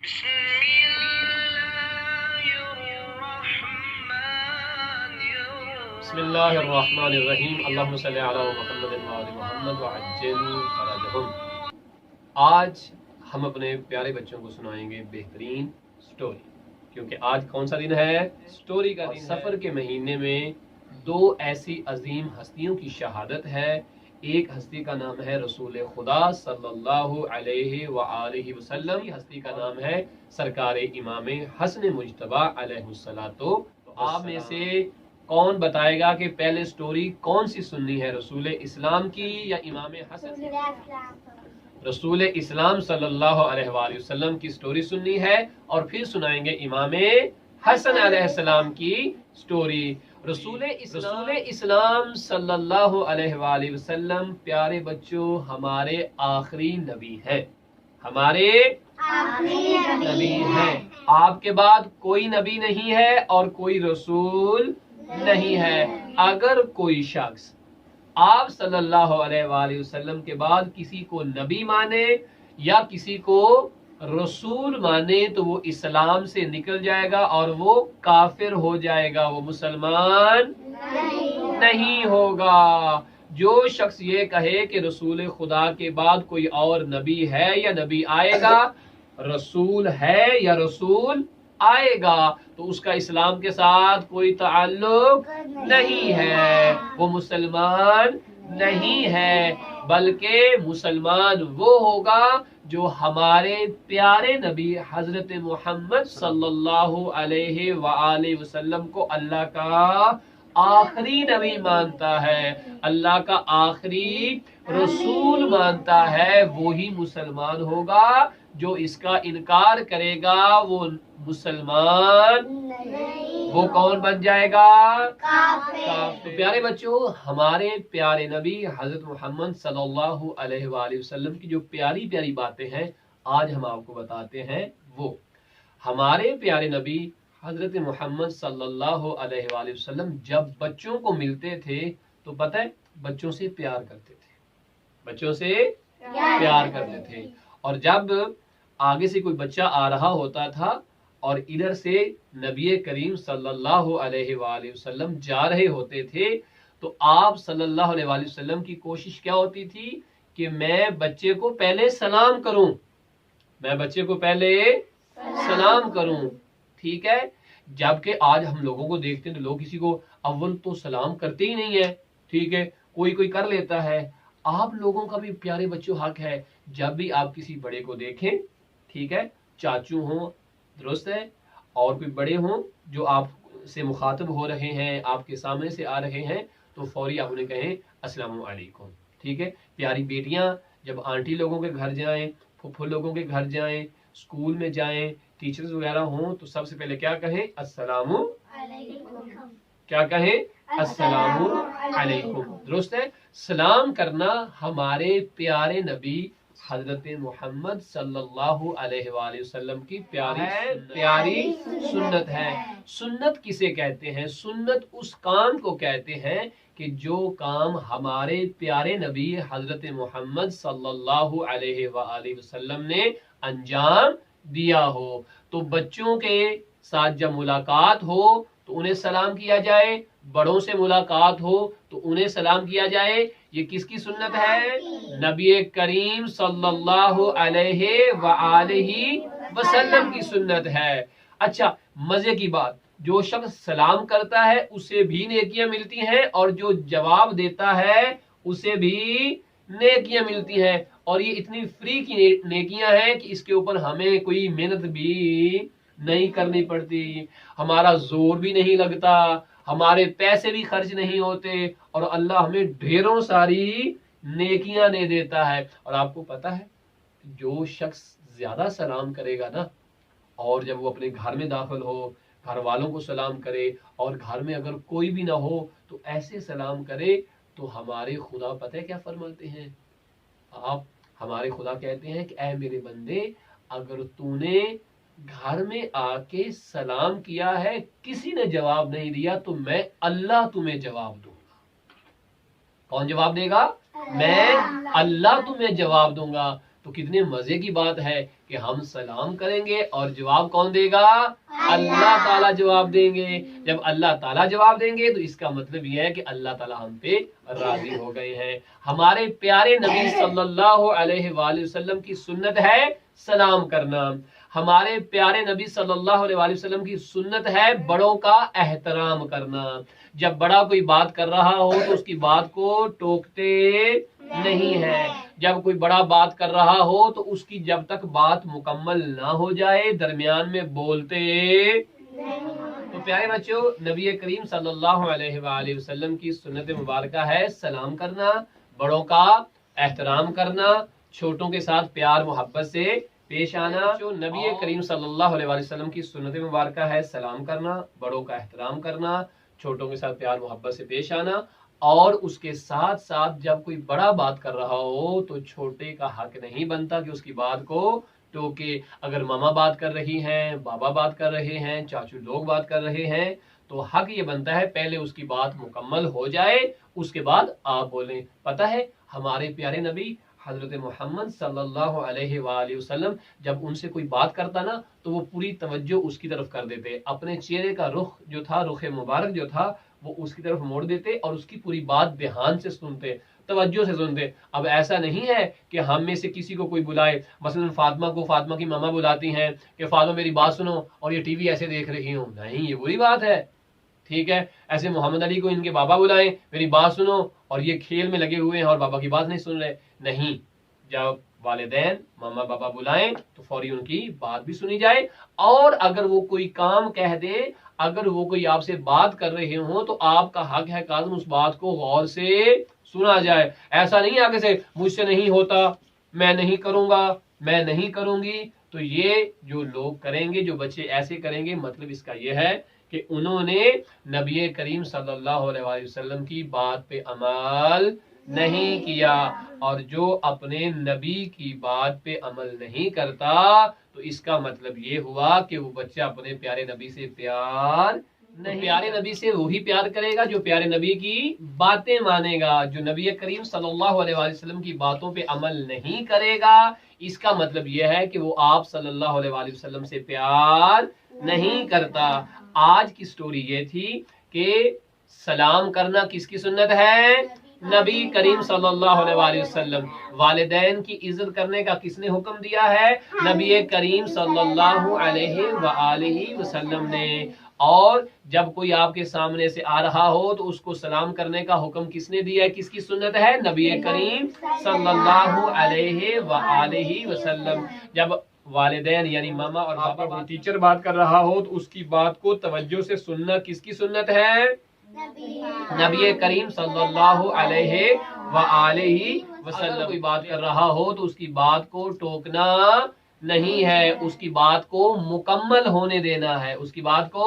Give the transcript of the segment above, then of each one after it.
بسم اللہ الرحمن الرحیم اللہم صلی علی محمد وآل محمد وعجل فرجہم۔ آج ہم اپنے پیارے بچوں کو سنائیں گے بہترین سٹوری، کیونکہ آج کون سا دن ہے؟ سٹوری کا دن۔ سفر کے مہینے میں دو ایسی عظیم ہستیوں کی شہادت ہے۔ ایک ہستی کا نام ہے رسول خدا صلی اللہ علیہ وآلہ وسلم، ہستی کا نام ہے سرکار امام حسن مجتبی علیہ الصلوۃ۔ تو آپ میں سے کون بتائے گا کہ پہلے سٹوری کون سی سننی ہے، رسول اسلام کی یا امام حسن کی؟ رسول اسلام صلی اللہ علیہ وآلہ وسلم کی سٹوری سننی ہے، اور پھر سنائیں گے امام حسن علیہ السلام کی سٹوری۔ رسول اسلام صلی اللہ علیہ وآلہ وسلم پیارے بچوں ہمارے آخری نبی ہیں، ہمارے نبی ہیں۔ آپ کے بعد کوئی نبی نہیں ہے اور کوئی رسول نہیں ہے۔ اگر کوئی شخص آپ صلی اللہ علیہ وآلہ وسلم کے بعد کسی کو نبی مانے یا کسی کو رسول مانے تو وہ اسلام سے نکل جائے گا اور وہ کافر ہو جائے گا، وہ مسلمان نہیں ہوگا۔ جو شخص یہ کہے کہ رسول خدا کے بعد کوئی اور نبی ہے یا نبی آئے گا، رسول ہے یا رسول آئے گا، تو اس کا اسلام کے ساتھ کوئی تعلق نہیں ہے، وہ مسلمان نہیں ہے، بلکہ مسلمان وہ ہوگا جو ہمارے پیارے نبی حضرت محمد صلی اللہ علیہ وآلہ وسلم کو اللہ کا آخری نبی مانتا ہے، اللہ کا آخری رسول مانتا ہے، وہی مسلمان ہوگا۔ جو اس کا انکار کرے گا وہ مسلمان وہ کون بن جائے گا؟ کافر۔ تو پیارے بچوں، ہمارے پیارے نبی حضرت محمد صلی اللہ علیہ وآلہ وسلم کی جو پیاری پیاری باتیں ہیں آج ہم آپ کو بتاتے ہیں۔ وہ ہمارے پیارے نبی حضرت محمد صلی اللہ علیہ وآلہ وسلم جب بچوں کو ملتے تھے تو پتہ ہے بچوں سے پیار کرتے تھے، بچوں سے پیار کرتے تھے، اور جب آگے سے کوئی بچہ آ رہا ہوتا تھا اور ادھر سے نبی کریم صلی اللہ علیہ وآلہ وسلم جا رہے ہوتے تھے تو آپ صلی اللہ علیہ وآلہ وسلم کی کوشش کیا ہوتی تھی کہ میں بچے کو پہلے سلام کروں، میں بچے کو پہلے سلام کروں، ٹھیک ہے؟ جبکہ آج ہم لوگوں کو دیکھتے ہیں تو لوگ کسی کو اول تو سلام کرتے ہی نہیں ہے، ٹھیک ہے؟ کوئی کر لیتا ہے۔ آپ لوگوں کا بھی پیارے بچوں حق ہے، جب بھی آپ کسی بڑے کو دیکھیں، ٹھیک ہے، چاچو ہوں، درست ہے، اور کوئی بڑے ہوں جو آپ سے مخاطب ہو رہے ہیں، آپ کے سامنے سے آ رہے ہیں، تو فوری آپ انہیں کہیں السلام علیکم، ٹھیک ہے؟ پیاری بیٹیاں جب آنٹی لوگوں کے گھر جائیں، پھپھو لوگوں کے گھر جائیں، اسکول میں جائیں، ٹیچرز وغیرہ ہوں، تو سب سے پہلے کیا کہیں؟ السلام علیکم۔ کیا کہیں؟ السلام علیکم، درست ہے؟ سلام کرنا ہمارے پیارے نبی حضرت محمد صلی اللہ علیہ وآلہ وسلم کی پیاری سنت ہے۔ سنت کسے کہتے ہیں؟ سنت اس کام کو کہتے ہیں کہ جو کام ہمارے پیارے نبی حضرت محمد صلی اللہ علیہ وآلہ وسلم نے انجام دیا ہو۔ تو بچوں کے ساتھ جب ملاقات ہو تو انہیں سلام کیا جائے، بڑوں سے ملاقات ہو تو انہیں سلام کیا جائے، یہ کس کی سنت ہے؟ نبی کریم صلی اللہ علیہ وآلہ وسلم کی سنت ہے۔ اچھا، مزے کی بات، جو شخص سلام کرتا ہے اسے بھی نیکیاں ملتی ہیں، اور جو جواب دیتا ہے اسے بھی نیکیاں ملتی ہیں، اور یہ اتنی فری کی نیکیاں ہیں کہ اس کے اوپر ہمیں کوئی محنت بھی نہیں کرنی پڑتی، ہمارا زور بھی نہیں لگتا، ہمارے پیسے بھی خرچ نہیں ہوتے، اور اللہ ہمیں ڈھیروں ساری نیکیاں دے دیتا ہے۔ اور آپ کو پتا ہے جو شخص زیادہ سلام کرے گا نا، اور جب وہ اپنے گھر میں داخل ہو، گھر والوں کو سلام کرے، اور گھر میں اگر کوئی بھی نہ ہو تو ایسے سلام کرے، تو ہمارے خدا پتہ ہے کیا فرماتے ہیں؟ آپ ہمارے خدا کہتے ہیں کہ اے میرے بندے، اگر تو نے گھر میں آ کے سلام کیا ہے، کسی نے جواب نہیں دیا، تو میں اللہ تمہیں جواب دوں گا۔ کون جواب دے گا؟ میں اللہ تمہیں جواب دوں گا۔ تو تو کتنے مزے کی بات ہے کہ ہم سلام کریں گے اور جواب کون دے گا؟ اللہ تعالیٰ جواب دیں گے۔ جب اللہ تعالیٰ جواب دیں گے تو اس کا مطلب یہ ہے کہ اللہ تعالیٰ ہم پہ راضی ہو گئے ہیں۔ ہمارے پیارے نبی صلی اللہ علیہ وآلہ وسلم کی سنت ہے سلام کرنا۔ ہمارے پیارے نبی صلی اللہ علیہ وآلہ وسلم کی سنت ہے بڑوں کا احترام کرنا۔ جب بڑا کوئی بات کر رہا ہو تو اس کی بات کو ٹوکتے نہیں ہے۔ جب کوئی بڑا بات کر رہا ہو تو اس کی جب تک بات مکمل نہ ہو جائے درمیان میں بولتے۔ تو پیارے بچوں، نبی کریم صلی اللہ علیہ وآلہ وسلم کی سنت مبارکہ ہے سلام کرنا، بڑوں کا احترام کرنا، چھوٹوں کے ساتھ پیار محبت سے پیش آنا۔ جو نبی کریم صلی اللہ علیہ وآلہ وسلم کی سنت مبارکہ ہے سلام کرنا، بڑوں کا احترام کرنا، چھوٹوں کے ساتھ پیار محبت سے پیش آنا، اور اس کے ساتھ ساتھ جب کوئی بڑا بات کر رہا ہو تو چھوٹے کا حق نہیں بنتا کہ اس کی بات کو ٹوکے۔ اگر ماما بات کر رہی ہیں، بابا بات کر رہے ہیں، چاچو لوگ بات کر رہے ہیں تو حق یہ بنتا ہے پہلے اس کی بات مکمل ہو جائے، اس کے بعد آپ بولیں۔ پتہ ہے ہمارے پیارے نبی حضرت محمد صلی اللہ علیہ وآلہ وسلم جب ان سے کوئی بات کرتا نا تو وہ پوری توجہ اس کی طرف کر دیتے، اپنے چہرے کا رخ جو تھا، رخ مبارک جو تھا وہ اس کی طرف موڑ دیتے اور اس کی پوری بات دھیان سے سنتے، توجہ سے سنتے۔ اب ایسا نہیں ہے کہ ہم میں سے کسی کو کوئی بلائے، مثلا فاطمہ کی ماما بلاتی ہیں کہ فاطمہ میری بات سنو اور یہ ٹی وی ایسے دیکھ رہی ہوں، نہیں، یہ بری بات ہے، ٹھیک ہے۔ ایسے محمد علی کو ان کے بابا بلائیں میری بات سنو اور یہ کھیل میں لگے ہوئے ہیں اور بابا کی بات نہیں سن رہے، نہیں۔ جب والدین ماما بابا بلائیں تو فوری ان کی بات بھی سنی جائے، اور اگر وہ کوئی کام کہہ دے، اگر وہ کوئی آپ سے بات کر رہے ہوں تو آپ کا حق ہے کاظم اس بات کو غور سے سنا جائے۔ ایسا نہیں آگے سے مجھ سے نہیں ہوتا، میں نہیں کروں گا، میں نہیں کروں گی، تو یہ جو لوگ کریں گے، جو بچے ایسے کریں گے، مطلب اس کا یہ ہے کہ انہوں نے نبی کریم صلی اللہ علیہ وسلم کی بات پہ عمل نہیں کیا، اور جو اپنے نبی کی بات پہ عمل نہیں کرتا تو اس کا مطلب یہ ہوا کہ وہ بچہ اپنے پیارے نبی سے پیار نہیں، پیارے نبی سے وہی پیار کرے گا جو پیارے نبی کی باتیں مانے گا۔ جو نبی کریم صلی اللہ علیہ وسلم کی باتوں پہ عمل نہیں کرے گا، اس کا مطلب یہ ہے کہ وہ آپ صلی اللہ علیہ وسلم سے پیار نہیں کرتا۔ آج کی سٹوری یہ تھی کہ سلام کرنا کس کی سنت ہے؟ نبی کریم صلی اللہ علیہ وسلم۔ والدین کی عزت کرنے کا کس نے حکم دیا ہے؟ نبی کریم صلی اللہ علیہ وآلہ وسلم نے۔ اور جب کوئی آپ کے سامنے سے آ رہا ہو تو اس کو سلام کرنے کا حکم کس نے دیا ہے؟ کس کی سنت ہے؟ نبی کریم صلی اللہ علیہ وآلہ وسلم۔ جب والدین یعنی ماما اور پاپا، کوئی ٹیچر بات کر رہا ہو تو اس کی بات کو توجہ سے سننا کس کی سنت ہے؟ نبی کریم صلی اللہ علیہ وآلہ وسلم۔ کوئی بات کر رہا ہو تو اس کی بات کو ٹوکنا نہیں ہے، اس کی بات کو مکمل ہونے دینا ہے، اس کی بات کو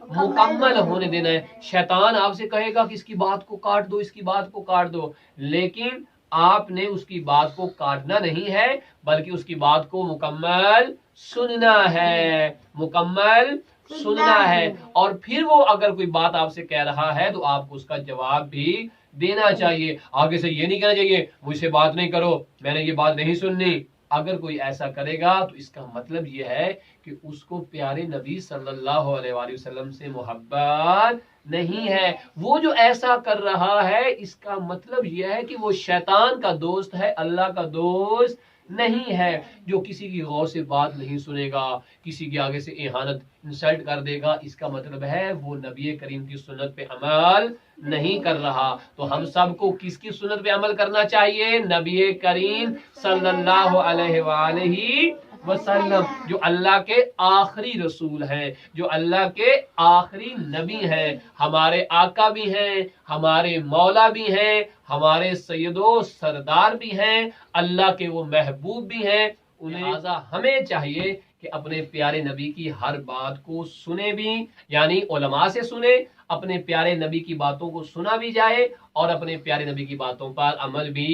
مکمل ہونے دینا ہے۔ شیطان آپ سے کہے گا کہ اس کی بات کو کاٹ دو، اس کی بات کو کاٹ دو، لیکن آپ نے اس کی بات کو کاٹنا نہیں ہے بلکہ اس کی بات کو مکمل سننا ہے، مکمل سننا ہے۔ اور پھر وہ اگر کوئی بات آپ سے کہہ رہا ہے تو آپ کو اس کا جواب بھی دینا چاہیے۔ آگے سے یہ نہیں کہنا چاہیے مجھ سے بات نہیں کرو، میں نے یہ بات نہیں سننی۔ اگر کوئی ایسا کرے گا تو اس کا مطلب یہ ہے کہ اس کو پیارے نبی صلی اللہ علیہ وآلہ وسلم سے محبت نہیں ہے۔ وہ جو ایسا کر رہا ہے اس کا مطلب یہ ہے کہ وہ شیطان کا دوست ہے، اللہ کا دوست نہیں ہے۔ جو کسی کی غور سے بات نہیں سنے گا، کسی کے آگے سے اہانت، انسلٹ کر دے گا، اس کا مطلب ہے وہ نبی کریم کی سنت پہ عمل نہیں کر رہا۔ تو ہم سب کو کس کی سنت پہ عمل کرنا چاہیے؟ نبی کریم صلی اللہ علیہ وآلہ وسلم، جو اللہ کے آخری رسول ہیں، جو اللہ کے آخری نبی ہیں، ہمارے آقا بھی ہیں، ہمارے مولا بھی ہیں، ہمارے سید و سردار بھی ہیں، اللہ کے وہ محبوب بھی ہیں۔ لہٰذا ہمیں چاہیے کہ اپنے پیارے نبی کی ہر بات کو سنیں بھی، یعنی علماء سے سنیں، اپنے پیارے نبی کی باتوں کو سنا بھی جائے اور اپنے پیارے نبی کی باتوں پر عمل بھی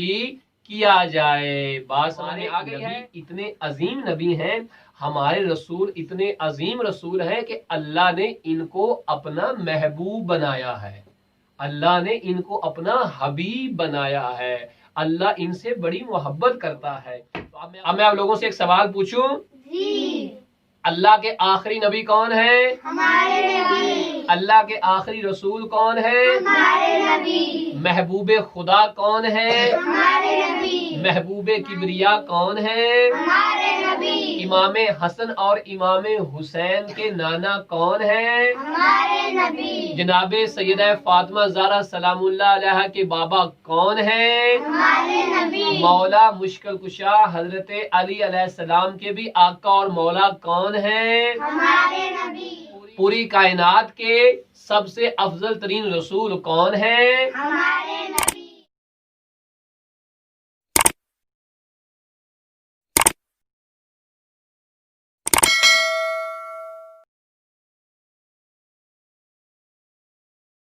کیا جائے۔ بات سامنے آ گئی ہے۔ اتنے عظیم نبی ہیں ہمارے رسول، اتنے عظیم رسول ہیں کہ اللہ نے ان کو اپنا محبوب بنایا ہے، اللہ نے ان کو اپنا حبیب بنایا ہے۔ اللہ ان سے بڑی محبت کرتا ہے۔ اب میں آپ لوگوں سے ایک سوال پوچھوں، اللہ کے آخری نبی کون ہے؟ ہمارے نبی۔ اللہ کے آخری رسول کون ہے؟ ہمارے نبی۔ محبوب خدا کون ہے؟ ہمارے نبی۔ محبوب کبریا کون ہے؟ ہمارے نبی۔ امام حسن اور امام حسین کے نانا کون ہے؟ ہمارے نبی۔ جناب سیدہ فاطمہ زہرا سلام اللہ علیہا کے بابا کون ہیں؟ ہمارے نبی۔ مولا مشکل کشا حضرت علی علیہ السلام کے بھی آقا اور مولا کون ہیں؟ ہمارے نبی۔ پوری کائنات کے سب سے افضل ترین رسول کون ہیں؟ ہمارے